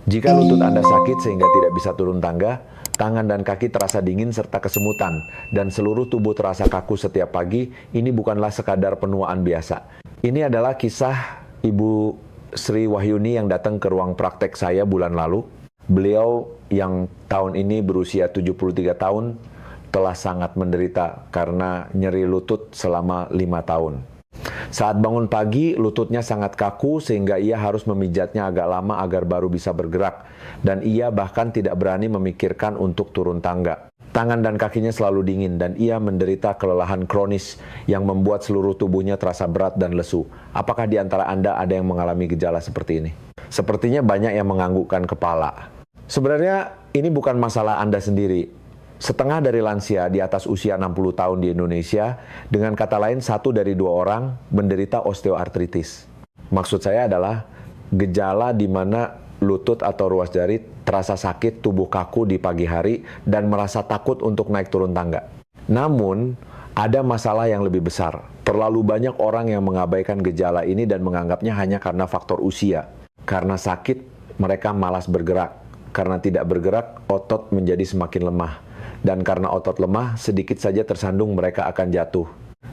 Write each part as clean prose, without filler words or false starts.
Jika lutut Anda sakit sehingga tidak bisa turun tangga, tangan dan kaki terasa dingin serta kesemutan, dan seluruh tubuh terasa kaku setiap pagi, ini bukanlah sekadar penuaan biasa. Ini adalah kisah Ibu Sri Wahyuni yang datang ke ruang praktek saya bulan lalu. Beliau yang tahun ini berusia 73 tahun, telah sangat menderita karena nyeri lutut selama 5 tahun. Saat bangun pagi, lututnya sangat kaku sehingga ia harus memijatnya agak lama agar baru bisa bergerak. Dan ia bahkan tidak berani memikirkan untuk turun tangga. Tangan dan kakinya selalu dingin dan ia menderita kelelahan kronis yang membuat seluruh tubuhnya terasa berat dan lesu. Apakah di antara Anda ada yang mengalami gejala seperti ini? Sepertinya banyak yang menganggukkan kepala. Sebenarnya ini bukan masalah Anda sendiri. Setengah dari lansia di atas usia 60 tahun di Indonesia, dengan kata lain 1 dari 2 orang menderita osteoartritis. Maksud saya adalah gejala di mana lutut atau ruas jari terasa sakit, tubuh kaku di pagi hari, dan merasa takut untuk naik turun tangga. Namun, ada masalah yang lebih besar. Terlalu banyak orang yang mengabaikan gejala ini dan menganggapnya hanya karena faktor usia. Karena sakit, mereka malas bergerak. Karena tidak bergerak, otot menjadi semakin lemah. Dan karena otot lemah, sedikit saja tersandung mereka akan jatuh.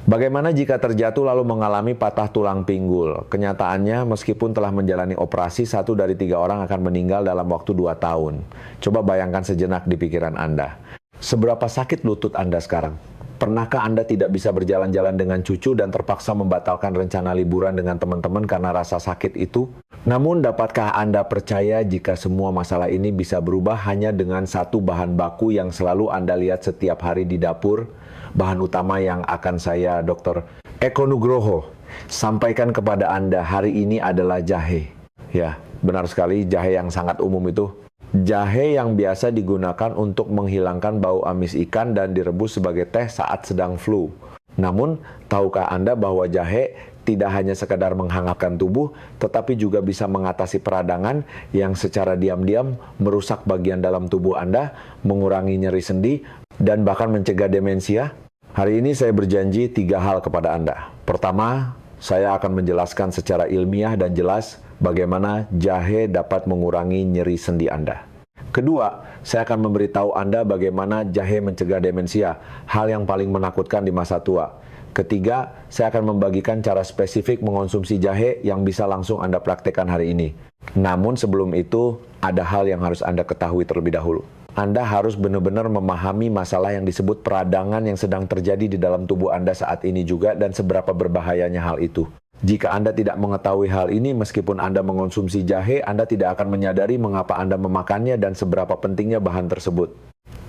Bagaimana jika terjatuh lalu mengalami patah tulang pinggul? Kenyataannya, meskipun telah menjalani operasi, 1 dari 3 orang akan meninggal dalam waktu 2 tahun. Coba bayangkan sejenak di pikiran Anda. Seberapa sakit lutut Anda sekarang? Pernahkah Anda tidak bisa berjalan-jalan dengan cucu dan terpaksa membatalkan rencana liburan dengan teman-teman karena rasa sakit itu? Namun, dapatkah Anda percaya jika semua masalah ini bisa berubah hanya dengan satu bahan baku yang selalu Anda lihat setiap hari di dapur? Bahan utama yang akan saya, Dr. Eko Nugroho, sampaikan kepada Anda hari ini adalah jahe. Ya, benar sekali, jahe yang sangat umum itu. Jahe yang biasa digunakan untuk menghilangkan bau amis ikan dan direbus sebagai teh saat sedang flu. Namun, tahukah Anda bahwa jahe tidak hanya sekadar menghangatkan tubuh, tetapi juga bisa mengatasi peradangan yang secara diam-diam merusak bagian dalam tubuh Anda, mengurangi nyeri sendi, dan bahkan mencegah demensia? Hari ini saya berjanji 3 hal kepada Anda. Pertama, saya akan menjelaskan secara ilmiah dan jelas bagaimana jahe dapat mengurangi nyeri sendi Anda. Kedua, saya akan memberitahu Anda bagaimana jahe mencegah demensia, hal yang paling menakutkan di masa tua. Ketiga, saya akan membagikan cara spesifik mengonsumsi jahe yang bisa langsung Anda praktekkan hari ini. Namun sebelum itu, ada hal yang harus Anda ketahui terlebih dahulu. Anda harus benar-benar memahami masalah yang disebut peradangan yang sedang terjadi di dalam tubuh Anda saat ini juga dan seberapa berbahayanya hal itu. Jika Anda tidak mengetahui hal ini, meskipun Anda mengonsumsi jahe, Anda tidak akan menyadari mengapa Anda memakannya dan seberapa pentingnya bahan tersebut.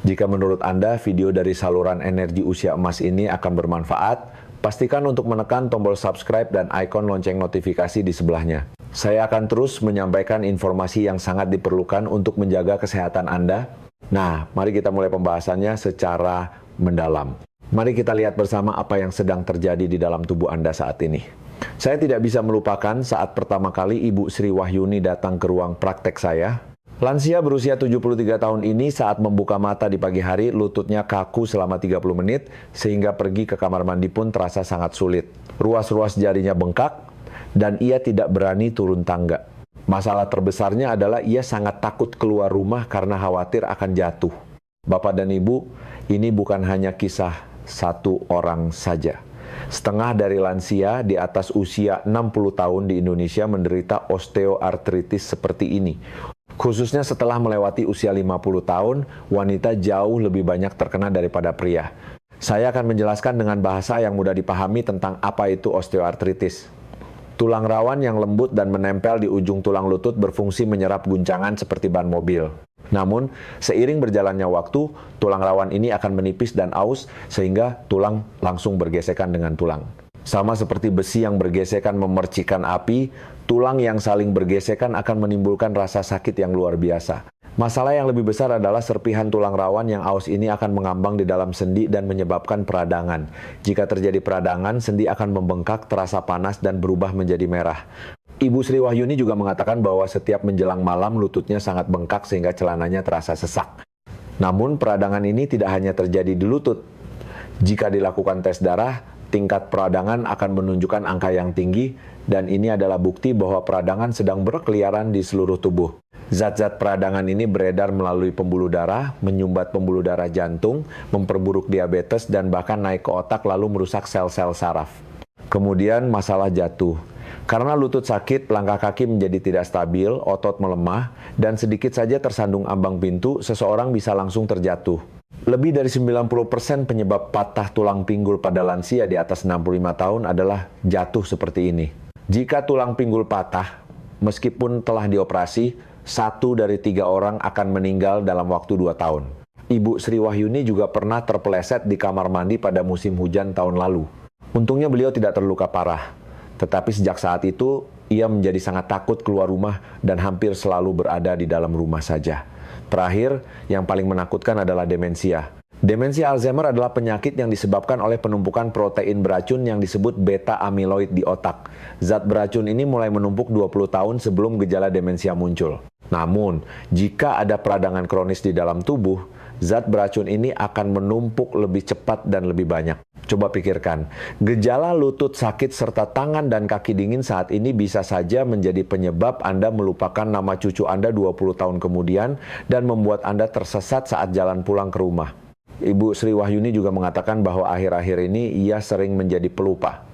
Jika menurut Anda video dari saluran energi usia emas ini akan bermanfaat, pastikan untuk menekan tombol subscribe dan ikon lonceng notifikasi di sebelahnya. Saya akan terus menyampaikan informasi yang sangat diperlukan untuk menjaga kesehatan Anda. Nah, mari kita mulai pembahasannya secara mendalam. Mari kita lihat bersama apa yang sedang terjadi di dalam tubuh Anda saat ini. Saya tidak bisa melupakan saat pertama kali Ibu Sri Wahyuni datang ke ruang praktek saya. Lansia berusia 73 tahun ini saat membuka mata di pagi hari, lututnya kaku selama 30 menit, sehingga pergi ke kamar mandi pun terasa sangat sulit. Ruas-ruas jarinya bengkak, dan ia tidak berani turun tangga. Masalah terbesarnya adalah ia sangat takut keluar rumah karena khawatir akan jatuh. Bapak dan Ibu, ini bukan hanya kisah satu orang saja. Setengah dari lansia di atas usia 60 tahun di Indonesia menderita osteoartritis seperti ini. Khususnya setelah melewati usia 50 tahun, wanita jauh lebih banyak terkena daripada pria. Saya akan menjelaskan dengan bahasa yang mudah dipahami tentang apa itu osteoartritis. Tulang rawan yang lembut dan menempel di ujung tulang lutut berfungsi menyerap guncangan seperti ban mobil. Namun, seiring berjalannya waktu, tulang rawan ini akan menipis dan aus sehingga tulang langsung bergesekan dengan tulang. Sama seperti besi yang bergesekan memercikan api, tulang yang saling bergesekan akan menimbulkan rasa sakit yang luar biasa. Masalah yang lebih besar adalah serpihan tulang rawan yang aus ini akan mengambang di dalam sendi dan menyebabkan peradangan. Jika terjadi peradangan, sendi akan membengkak, terasa panas, dan berubah menjadi merah. Ibu Sri Wahyuni juga mengatakan bahwa setiap menjelang malam lututnya sangat bengkak sehingga celananya terasa sesak. Namun peradangan ini tidak hanya terjadi di lutut. Jika dilakukan tes darah, tingkat peradangan akan menunjukkan angka yang tinggi, dan ini adalah bukti bahwa peradangan sedang berkeliaran di seluruh tubuh. Zat-zat peradangan ini beredar melalui pembuluh darah, menyumbat pembuluh darah jantung, memperburuk diabetes, dan bahkan naik ke otak lalu merusak sel-sel saraf. Kemudian masalah jatuh. Karena lutut sakit, langkah kaki menjadi tidak stabil, otot melemah, dan sedikit saja tersandung ambang pintu, seseorang bisa langsung terjatuh. Lebih dari 90% penyebab patah tulang pinggul pada lansia di atas 65 tahun adalah jatuh seperti ini. Jika tulang pinggul patah, meskipun telah dioperasi, 1 dari 3 orang akan meninggal dalam waktu 2 tahun. Ibu Sri Wahyuni juga pernah terpeleset di kamar mandi pada musim hujan tahun lalu. Untungnya beliau tidak terluka parah. Tetapi sejak saat itu, ia menjadi sangat takut keluar rumah dan hampir selalu berada di dalam rumah saja. Terakhir, yang paling menakutkan adalah demensia. Demensia Alzheimer adalah penyakit yang disebabkan oleh penumpukan protein beracun yang disebut beta-amiloid di otak. Zat beracun ini mulai menumpuk 20 tahun sebelum gejala demensia muncul. Namun, jika ada peradangan kronis di dalam tubuh, zat beracun ini akan menumpuk lebih cepat dan lebih banyak. Coba pikirkan, gejala lutut sakit serta tangan dan kaki dingin saat ini bisa saja menjadi penyebab Anda melupakan nama cucu Anda 20 tahun kemudian dan membuat Anda tersesat saat jalan pulang ke rumah. Ibu Sri Wahyuni juga mengatakan bahwa akhir-akhir ini ia sering menjadi pelupa.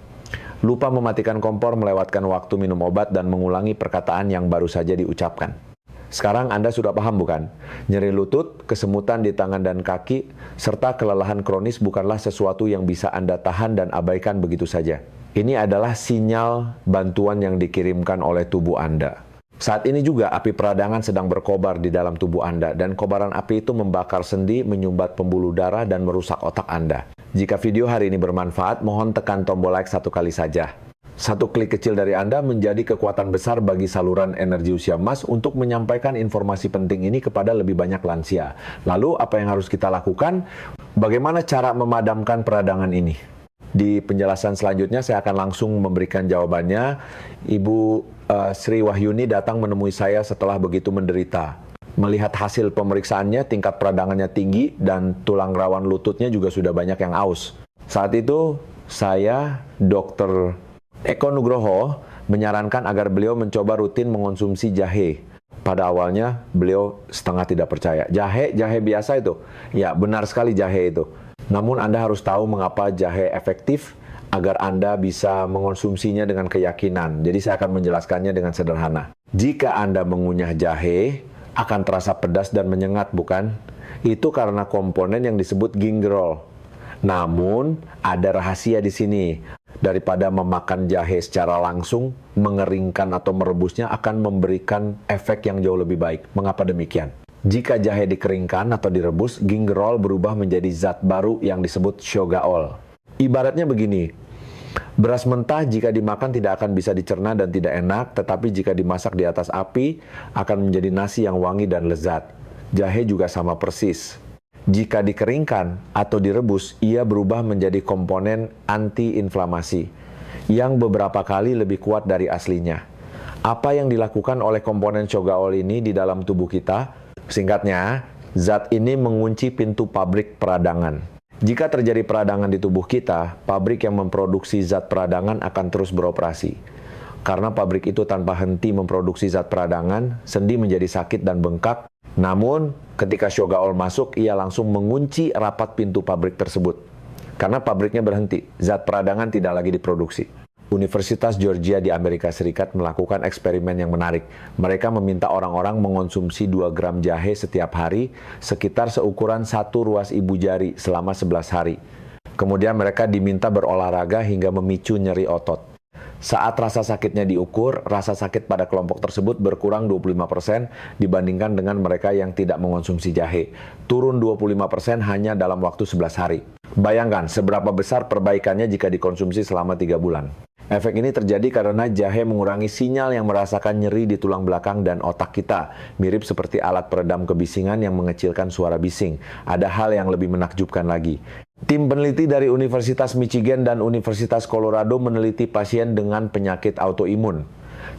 Lupa mematikan kompor, melewatkan waktu minum obat, dan mengulangi perkataan yang baru saja diucapkan. Sekarang Anda sudah paham bukan? Nyeri lutut, kesemutan di tangan dan kaki, serta kelelahan kronis bukanlah sesuatu yang bisa Anda tahan dan abaikan begitu saja. Ini adalah sinyal bantuan yang dikirimkan oleh tubuh Anda. Saat ini juga api peradangan sedang berkobar di dalam tubuh Anda, dan kobaran api itu membakar sendi, menyumbat pembuluh darah, dan merusak otak Anda. Jika video hari ini bermanfaat, mohon tekan tombol like 1 kali saja. 1 klik kecil dari Anda menjadi kekuatan besar bagi saluran energi usia emas untuk menyampaikan informasi penting ini kepada lebih banyak lansia. Lalu, apa yang harus kita lakukan? Bagaimana cara memadamkan peradangan ini? Di penjelasan selanjutnya, saya akan langsung memberikan jawabannya. Ibu Sri Wahyuni datang menemui saya setelah begitu menderita. Melihat hasil pemeriksaannya, tingkat peradangannya tinggi dan tulang rawan lututnya juga sudah banyak yang aus. Saat itu, saya, Dr. Eko Nugroho, menyarankan agar beliau mencoba rutin mengonsumsi jahe. Pada awalnya, beliau setengah tidak percaya. Jahe biasa itu? Ya, benar sekali jahe itu. Namun Anda harus tahu mengapa jahe efektif agar Anda bisa mengonsumsinya dengan keyakinan. Jadi saya akan menjelaskannya dengan sederhana. Jika Anda mengunyah jahe, akan terasa pedas dan menyengat, bukan? Itu karena komponen yang disebut gingerol. Namun, ada rahasia di sini. Daripada memakan jahe secara langsung, mengeringkan atau merebusnya akan memberikan efek yang jauh lebih baik. Mengapa demikian? Jika jahe dikeringkan atau direbus, gingerol berubah menjadi zat baru yang disebut shogaol. Ibaratnya begini, beras mentah jika dimakan tidak akan bisa dicerna dan tidak enak, tetapi jika dimasak di atas api akan menjadi nasi yang wangi dan lezat. Jahe juga sama persis. Jika dikeringkan atau direbus, ia berubah menjadi komponen anti-inflamasi yang beberapa kali lebih kuat dari aslinya. Apa yang dilakukan oleh komponen shogaol ini di dalam tubuh kita? Singkatnya, zat ini mengunci pintu pabrik peradangan. Jika terjadi peradangan di tubuh kita, pabrik yang memproduksi zat peradangan akan terus beroperasi. Karena pabrik itu tanpa henti memproduksi zat peradangan, sendi menjadi sakit dan bengkak. Namun, ketika shogaol masuk, ia langsung mengunci rapat pintu pabrik tersebut. Karena pabriknya berhenti, zat peradangan tidak lagi diproduksi. Universitas Georgia di Amerika Serikat melakukan eksperimen yang menarik. Mereka meminta orang-orang mengonsumsi 2 gram jahe setiap hari, sekitar seukuran 1 ruas ibu jari selama 11 hari. Kemudian mereka diminta berolahraga hingga memicu nyeri otot. Saat rasa sakitnya diukur, rasa sakit pada kelompok tersebut berkurang 25% dibandingkan dengan mereka yang tidak mengonsumsi jahe. Turun 25% hanya dalam waktu 11 hari. Bayangkan seberapa besar perbaikannya jika dikonsumsi selama 3 bulan. Efek ini terjadi karena jahe mengurangi sinyal yang merasakan nyeri di tulang belakang dan otak kita. Mirip seperti alat peredam kebisingan yang mengecilkan suara bising. Ada hal yang lebih menakjubkan lagi. Tim peneliti dari Universitas Michigan dan Universitas Colorado meneliti pasien dengan penyakit autoimun.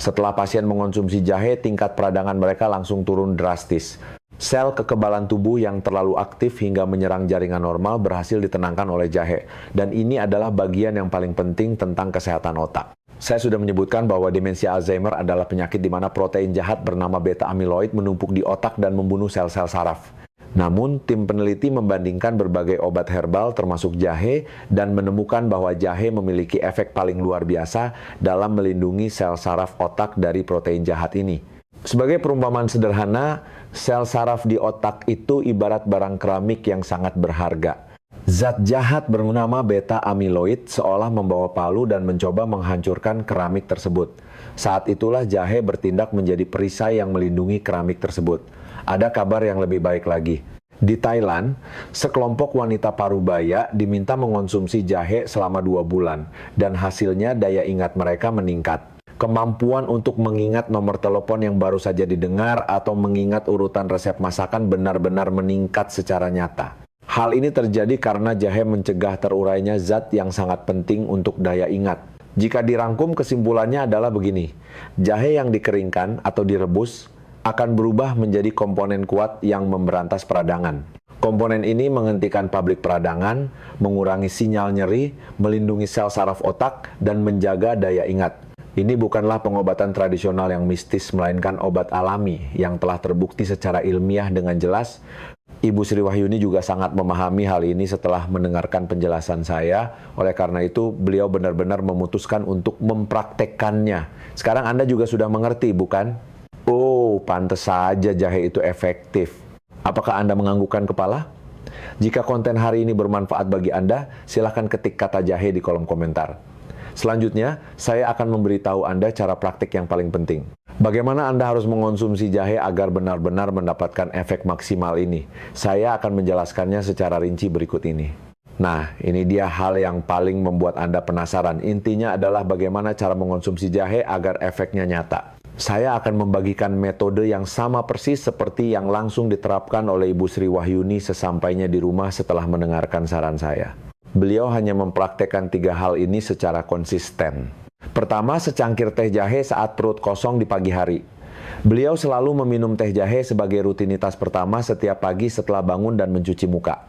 Setelah pasien mengonsumsi jahe, tingkat peradangan mereka langsung turun drastis. Sel kekebalan tubuh yang terlalu aktif hingga menyerang jaringan normal berhasil ditenangkan oleh jahe. Dan ini adalah bagian yang paling penting tentang kesehatan otak. Saya sudah menyebutkan bahwa demensia Alzheimer adalah penyakit di mana protein jahat bernama beta amiloid menumpuk di otak dan membunuh sel-sel saraf. Namun, tim peneliti membandingkan berbagai obat herbal termasuk jahe dan menemukan bahwa jahe memiliki efek paling luar biasa dalam melindungi sel saraf otak dari protein jahat ini. Sebagai perumpamaan sederhana, sel saraf di otak itu ibarat barang keramik yang sangat berharga. Zat jahat bernama beta amiloid seolah membawa palu dan mencoba menghancurkan keramik tersebut. Saat itulah jahe bertindak menjadi perisai yang melindungi keramik tersebut. Ada kabar yang lebih baik lagi. Di Thailand, sekelompok wanita parubaya diminta mengonsumsi jahe selama 2 bulan, dan hasilnya daya ingat mereka meningkat. Kemampuan untuk mengingat nomor telepon yang baru saja didengar atau mengingat urutan resep masakan benar-benar meningkat secara nyata. Hal ini terjadi karena jahe mencegah terurainya zat yang sangat penting untuk daya ingat. Jika dirangkum, kesimpulannya adalah begini. Jahe yang dikeringkan atau direbus akan berubah menjadi komponen kuat yang memberantas peradangan. Komponen ini menghentikan pabrik peradangan, mengurangi sinyal nyeri, melindungi sel saraf otak, dan menjaga daya ingat. Ini bukanlah pengobatan tradisional yang mistis, melainkan obat alami yang telah terbukti secara ilmiah dengan jelas. Ibu Sri Wahyuni juga sangat memahami hal ini setelah mendengarkan penjelasan saya. Oleh karena itu, beliau benar-benar memutuskan untuk mempraktekkannya. Sekarang Anda juga sudah mengerti, bukan? Oh, pantes saja jahe itu efektif. Apakah Anda menganggukkan kepala? Jika konten hari ini bermanfaat bagi Anda, silakan ketik kata jahe di kolom komentar. Selanjutnya, saya akan memberitahu Anda cara praktik yang paling penting. Bagaimana Anda harus mengonsumsi jahe agar benar-benar mendapatkan efek maksimal ini? Saya akan menjelaskannya secara rinci berikut ini. Nah, ini dia hal yang paling membuat Anda penasaran. Intinya adalah bagaimana cara mengonsumsi jahe agar efeknya nyata. Saya akan membagikan metode yang sama persis seperti yang langsung diterapkan oleh Ibu Sri Wahyuni sesampainya di rumah setelah mendengarkan saran saya. Beliau hanya mempraktekkan 3 hal ini secara konsisten. Pertama, secangkir teh jahe saat perut kosong di pagi hari. Beliau selalu meminum teh jahe sebagai rutinitas pertama setiap pagi setelah bangun dan mencuci muka.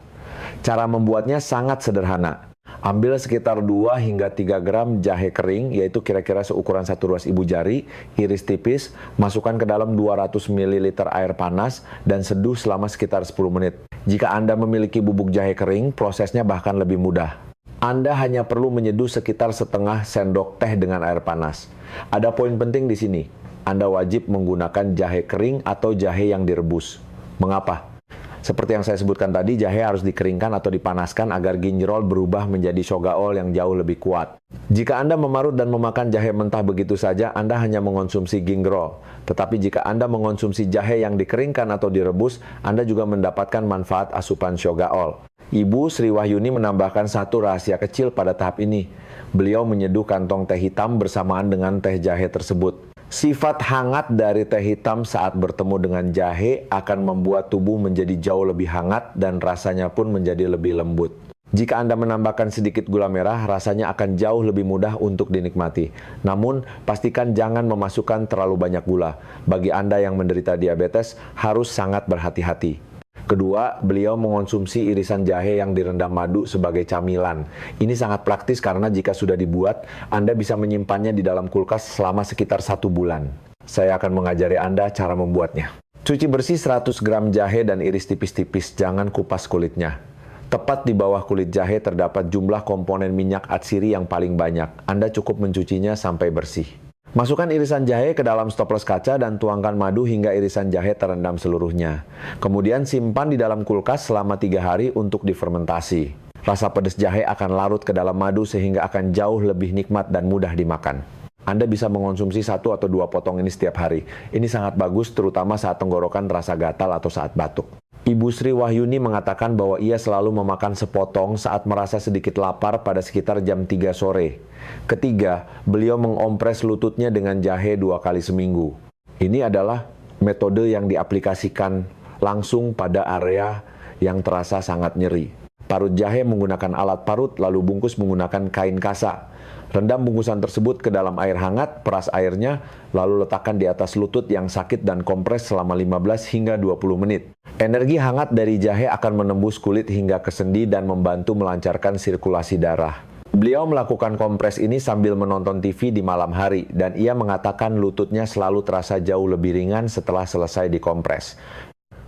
Cara membuatnya sangat sederhana. Ambil sekitar 2 hingga 3 gram jahe kering, yaitu kira-kira seukuran 1 ruas ibu jari, iris tipis, masukkan ke dalam 200 ml air panas, dan seduh selama sekitar 10 menit. Jika Anda memiliki bubuk jahe kering, prosesnya bahkan lebih mudah. Anda hanya perlu menyeduh sekitar setengah sendok teh dengan air panas. Ada poin penting di sini. Anda wajib menggunakan jahe kering atau jahe yang direbus. Mengapa? Seperti yang saya sebutkan tadi, jahe harus dikeringkan atau dipanaskan agar ginjerol berubah menjadi shogaol yang jauh lebih kuat. Jika Anda memarut dan memakan jahe mentah begitu saja, Anda hanya mengonsumsi ginjerol. Tetapi jika Anda mengonsumsi jahe yang dikeringkan atau direbus, Anda juga mendapatkan manfaat asupan shogaol. Ibu Sri Wahyuni menambahkan satu rahasia kecil pada tahap ini. Beliau menyeduh kantong teh hitam bersamaan dengan teh jahe tersebut. Sifat hangat dari teh hitam saat bertemu dengan jahe akan membuat tubuh menjadi jauh lebih hangat dan rasanya pun menjadi lebih lembut. Jika Anda menambahkan sedikit gula merah, rasanya akan jauh lebih mudah untuk dinikmati. Namun, pastikan jangan memasukkan terlalu banyak gula. Bagi Anda yang menderita diabetes, harus sangat berhati-hati. Kedua, beliau mengonsumsi irisan jahe yang direndam madu sebagai camilan. Ini sangat praktis karena jika sudah dibuat, Anda bisa menyimpannya di dalam kulkas selama sekitar 1 bulan. Saya akan mengajari Anda cara membuatnya. Cuci bersih 100 gram jahe dan iris tipis-tipis, jangan kupas kulitnya. Tepat di bawah kulit jahe terdapat jumlah komponen minyak atsiri yang paling banyak. Anda cukup mencucinya sampai bersih. Masukkan irisan jahe ke dalam stoples kaca dan tuangkan madu hingga irisan jahe terendam seluruhnya. Kemudian simpan di dalam kulkas selama 3 hari untuk difermentasi. Rasa pedas jahe akan larut ke dalam madu sehingga akan jauh lebih nikmat dan mudah dimakan. Anda bisa mengonsumsi 1 atau 2 potong ini setiap hari. Ini sangat bagus terutama saat tenggorokan terasa gatal atau saat batuk. Ibu Sri Wahyuni mengatakan bahwa ia selalu memakan sepotong saat merasa sedikit lapar pada sekitar jam 3 sore. Ketiga, beliau mengompres lututnya dengan jahe 2 kali seminggu. Ini adalah metode yang diaplikasikan langsung pada area yang terasa sangat nyeri. Parut jahe menggunakan alat parut, lalu bungkus menggunakan kain kasa. Rendam bungkusan tersebut ke dalam air hangat, peras airnya, lalu letakkan di atas lutut yang sakit dan kompres selama 15 hingga 20 menit. Energi hangat dari jahe akan menembus kulit hingga ke sendi dan membantu melancarkan sirkulasi darah. Beliau melakukan kompres ini sambil menonton TV di malam hari dan ia mengatakan lututnya selalu terasa jauh lebih ringan setelah selesai dikompres.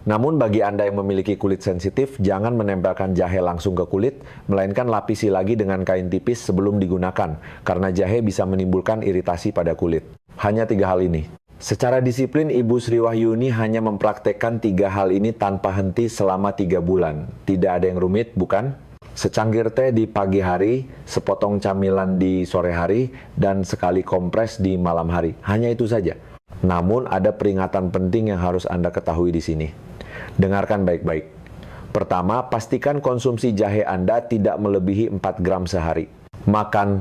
Namun bagi Anda yang memiliki kulit sensitif, jangan menempelkan jahe langsung ke kulit, melainkan lapisi lagi dengan kain tipis sebelum digunakan, karena jahe bisa menimbulkan iritasi pada kulit. Hanya 3 hal ini. Secara disiplin, Ibu Sri Wahyuni hanya mempraktekkan 3 hal ini tanpa henti selama 3 bulan. Tidak ada yang rumit, bukan? Secangkir teh di pagi hari, sepotong camilan di sore hari, dan sekali kompres di malam hari. Hanya itu saja. Namun ada peringatan penting yang harus Anda ketahui di sini. Dengarkan baik-baik. Pertama, pastikan konsumsi jahe Anda tidak melebihi 4 gram sehari. Makan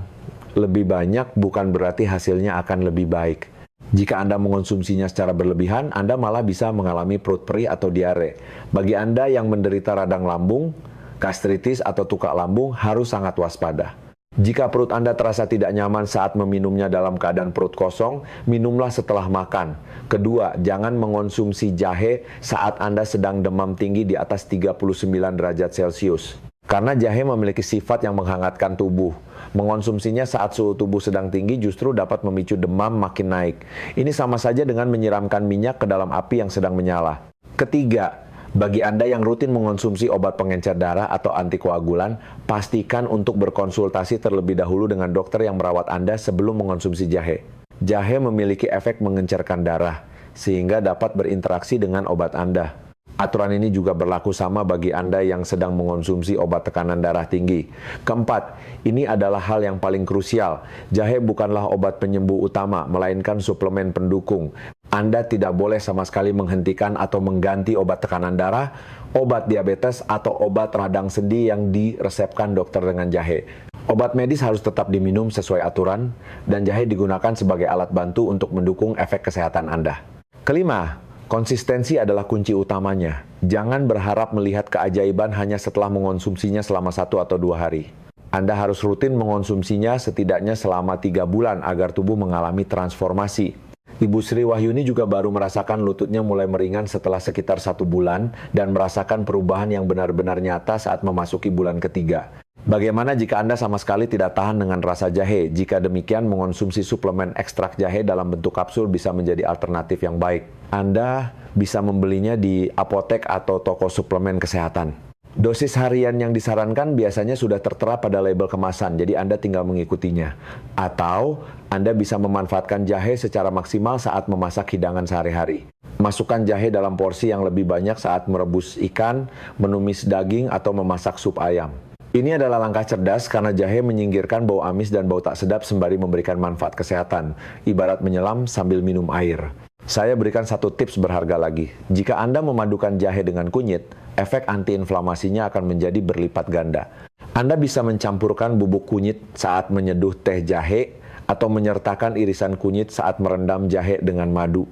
lebih banyak bukan berarti hasilnya akan lebih baik. Jika Anda mengonsumsinya secara berlebihan, Anda malah bisa mengalami perut perih atau diare. Bagi Anda yang menderita radang lambung, gastritis atau tukak lambung harus sangat waspada. Jika perut Anda terasa tidak nyaman saat meminumnya dalam keadaan perut kosong, minumlah setelah makan. Kedua, jangan mengonsumsi jahe saat Anda sedang demam tinggi di atas 39 derajat Celcius. Karena jahe memiliki sifat yang menghangatkan tubuh. Mengonsumsinya saat suhu tubuh sedang tinggi justru dapat memicu demam makin naik. Ini sama saja dengan menyiramkan minyak ke dalam api yang sedang menyala. Ketiga, bagi Anda yang rutin mengonsumsi obat pengencer darah atau antikoagulan, pastikan untuk berkonsultasi terlebih dahulu dengan dokter yang merawat Anda sebelum mengonsumsi jahe. Jahe memiliki efek mengencerkan darah, sehingga dapat berinteraksi dengan obat Anda. Aturan ini juga berlaku sama bagi Anda yang sedang mengonsumsi obat tekanan darah tinggi. Keempat, ini adalah hal yang paling krusial. Jahe bukanlah obat penyembuh utama, melainkan suplemen pendukung. Anda tidak boleh sama sekali menghentikan atau mengganti obat tekanan darah, obat diabetes, atau obat radang sendi yang diresepkan dokter dengan jahe. Obat medis harus tetap diminum sesuai aturan, dan jahe digunakan sebagai alat bantu untuk mendukung efek kesehatan Anda. Kelima, konsistensi adalah kunci utamanya. Jangan berharap melihat keajaiban hanya setelah mengonsumsinya selama 1 atau 2 hari. Anda harus rutin mengonsumsinya setidaknya selama 3 bulan agar tubuh mengalami transformasi. Ibu Sri Wahyuni juga baru merasakan lututnya mulai meringan setelah sekitar 1 bulan dan merasakan perubahan yang benar-benar nyata saat memasuki bulan ketiga. Bagaimana jika Anda sama sekali tidak tahan dengan rasa jahe? Jika demikian, mengonsumsi suplemen ekstrak jahe dalam bentuk kapsul bisa menjadi alternatif yang baik. Anda bisa membelinya di apotek atau toko suplemen kesehatan. Dosis harian yang disarankan biasanya sudah tertera pada label kemasan, jadi Anda tinggal mengikutinya. Atau Anda bisa memanfaatkan jahe secara maksimal saat memasak hidangan sehari-hari. Masukkan jahe dalam porsi yang lebih banyak saat merebus ikan, menumis daging, atau memasak sup ayam. Ini adalah langkah cerdas karena jahe menyingkirkan bau amis dan bau tak sedap sembari memberikan manfaat kesehatan, ibarat menyelam sambil minum air. Saya berikan 1 tips berharga lagi. Jika Anda memadukan jahe dengan kunyit, efek antiinflamasinya akan menjadi berlipat ganda. Anda bisa mencampurkan bubuk kunyit saat menyeduh teh jahe atau menyertakan irisan kunyit saat merendam jahe dengan madu.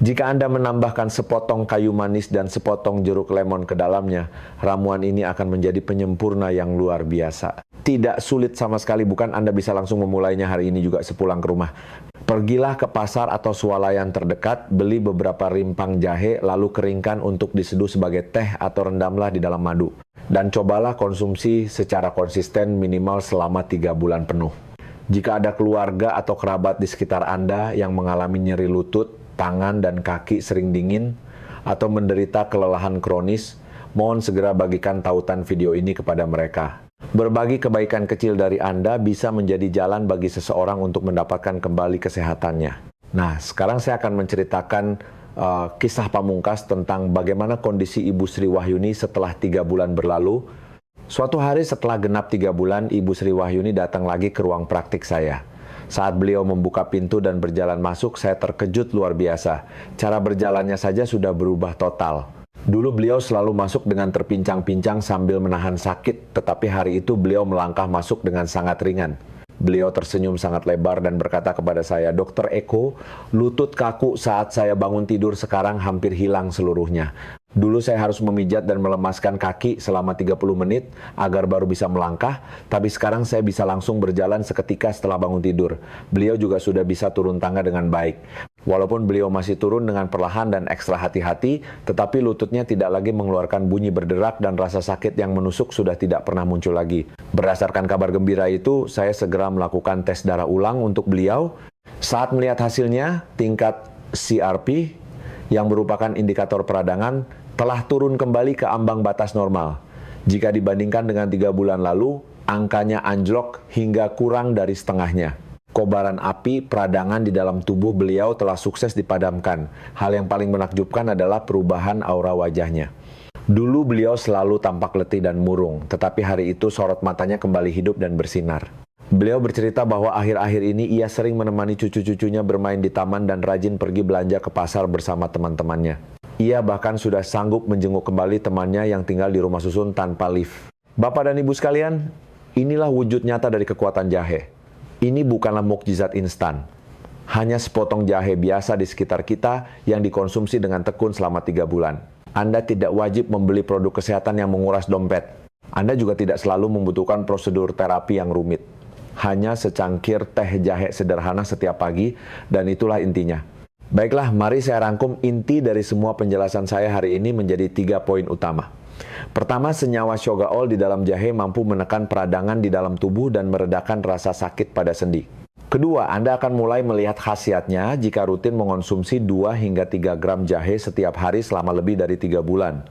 Jika Anda menambahkan sepotong kayu manis dan sepotong jeruk lemon ke dalamnya, ramuan ini akan menjadi penyempurna yang luar biasa. Tidak sulit sama sekali, bukan? Anda bisa langsung memulainya hari ini juga sepulang ke rumah. Pergilah ke pasar atau swalayan terdekat, beli beberapa rimpang jahe, lalu keringkan untuk diseduh sebagai teh atau rendamlah di dalam madu. Dan cobalah konsumsi secara konsisten minimal selama 3 bulan penuh. Jika ada keluarga atau kerabat di sekitar Anda yang mengalami nyeri lutut, tangan dan kaki sering dingin, atau menderita kelelahan kronis, mohon segera bagikan tautan video ini kepada mereka. Berbagi kebaikan kecil dari Anda bisa menjadi jalan bagi seseorang untuk mendapatkan kembali kesehatannya. Nah, sekarang saya akan menceritakan kisah pamungkas tentang bagaimana kondisi Ibu Sri Wahyuni setelah 3 bulan berlalu. Suatu hari setelah genap 3 bulan, Ibu Sri Wahyuni datang lagi ke ruang praktik saya. Saat beliau membuka pintu dan berjalan masuk, saya terkejut luar biasa. Cara berjalannya saja sudah berubah total. Dulu beliau selalu masuk dengan terpincang-pincang sambil menahan sakit, tetapi hari itu beliau melangkah masuk dengan sangat ringan. Beliau tersenyum sangat lebar dan berkata kepada saya, "Dokter Eko, lutut kaku saat saya bangun tidur sekarang hampir hilang seluruhnya. Dulu saya harus memijat dan melemaskan kaki selama 30 menit agar baru bisa melangkah, tapi sekarang saya bisa langsung berjalan seketika setelah bangun tidur. Beliau juga sudah bisa turun tangga dengan baik. Walaupun beliau masih turun dengan perlahan dan ekstra hati-hati, tetapi lututnya tidak lagi mengeluarkan bunyi berderak dan rasa sakit yang menusuk sudah tidak pernah muncul lagi. Berdasarkan kabar gembira itu, saya segera melakukan tes darah ulang untuk beliau. Saat melihat hasilnya, tingkat CRP yang merupakan indikator peradangan telah turun kembali ke ambang batas normal. Jika dibandingkan dengan 3 bulan lalu, angkanya anjlok hingga kurang dari setengahnya. Kobaran api peradangan di dalam tubuh beliau telah sukses dipadamkan. Hal yang paling menakjubkan adalah perubahan aura wajahnya. Dulu beliau selalu tampak letih dan murung, tetapi hari itu sorot matanya kembali hidup dan bersinar. Beliau bercerita bahwa akhir-akhir ini ia sering menemani cucu-cucunya bermain di taman dan rajin pergi belanja ke pasar bersama teman-temannya. Ia bahkan sudah sanggup menjenguk kembali temannya yang tinggal di rumah susun tanpa lift. Bapak dan Ibu sekalian, inilah wujud nyata dari kekuatan jahe. Ini bukanlah mukjizat instan. Hanya sepotong jahe biasa di sekitar kita yang dikonsumsi dengan tekun selama 3 bulan. Anda tidak wajib membeli produk kesehatan yang menguras dompet. Anda juga tidak selalu membutuhkan prosedur terapi yang rumit. Hanya secangkir teh jahe sederhana setiap pagi, dan itulah intinya. Baiklah, mari saya rangkum inti dari semua penjelasan saya hari ini menjadi 3 poin utama. Pertama, senyawa shogaol di dalam jahe mampu menekan peradangan di dalam tubuh dan meredakan rasa sakit pada sendi. Kedua, Anda akan mulai melihat khasiatnya jika rutin mengonsumsi 2 hingga 3 gram jahe setiap hari selama lebih dari 3 bulan.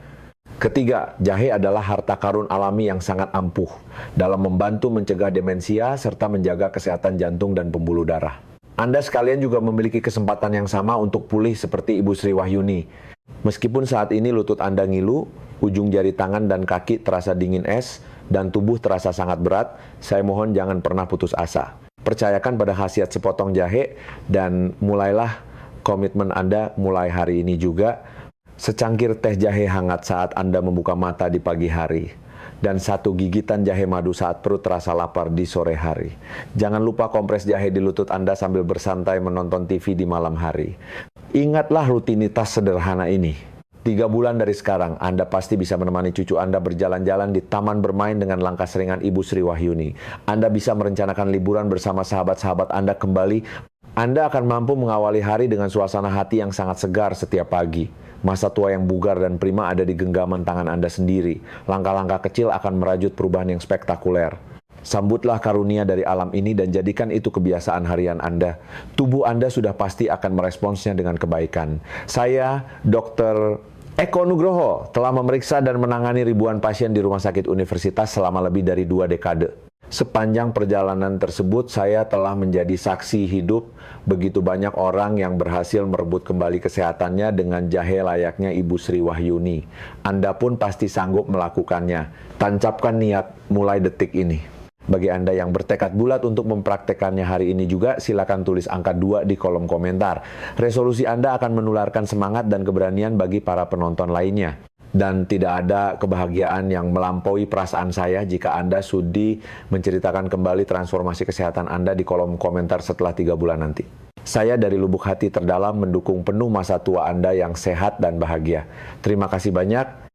Ketiga, jahe adalah harta karun alami yang sangat ampuh dalam membantu mencegah demensia serta menjaga kesehatan jantung dan pembuluh darah. Anda sekalian juga memiliki kesempatan yang sama untuk pulih seperti Ibu Sri Wahyuni. Meskipun saat ini lutut Anda ngilu, ujung jari tangan dan kaki terasa dingin es, dan tubuh terasa sangat berat, saya mohon jangan pernah putus asa. Percayakan pada khasiat sepotong jahe, dan mulailah komitmen Anda mulai hari ini juga. Secangkir teh jahe hangat saat Anda membuka mata di pagi hari. Dan 1 gigitan jahe madu saat perut terasa lapar di sore hari. Jangan lupa kompres jahe di lutut Anda sambil bersantai menonton TV di malam hari. Ingatlah rutinitas sederhana ini. 3 bulan dari sekarang, Anda pasti bisa menemani cucu Anda berjalan-jalan di taman bermain dengan langkah seringan Ibu Sri Wahyuni. Anda bisa merencanakan liburan bersama sahabat-sahabat Anda kembali. Anda akan mampu mengawali hari dengan suasana hati yang sangat segar setiap pagi. Masa tua yang bugar dan prima ada di genggaman tangan Anda sendiri. Langkah-langkah kecil akan merajut perubahan yang spektakuler. Sambutlah karunia dari alam ini dan jadikan itu kebiasaan harian Anda. Tubuh Anda sudah pasti akan meresponsnya dengan kebaikan. Saya, Dr. Eko Nugroho, telah memeriksa dan menangani ribuan pasien di rumah sakit universitas selama lebih dari 2 dekade. Sepanjang perjalanan tersebut, saya telah menjadi saksi hidup begitu banyak orang yang berhasil merebut kembali kesehatannya dengan jahe layaknya Ibu Sri Wahyuni. Anda pun pasti sanggup melakukannya. Tancapkan niat mulai detik ini. Bagi Anda yang bertekad bulat untuk mempraktekannya hari ini juga, silakan tulis angka 2 di kolom komentar. Resolusi Anda akan menularkan semangat dan keberanian bagi para penonton lainnya. Dan tidak ada kebahagiaan yang melampaui perasaan saya jika Anda sudi menceritakan kembali transformasi kesehatan Anda di kolom komentar setelah 3 bulan nanti. Saya dari lubuk hati terdalam mendukung penuh masa tua Anda yang sehat dan bahagia. Terima kasih banyak.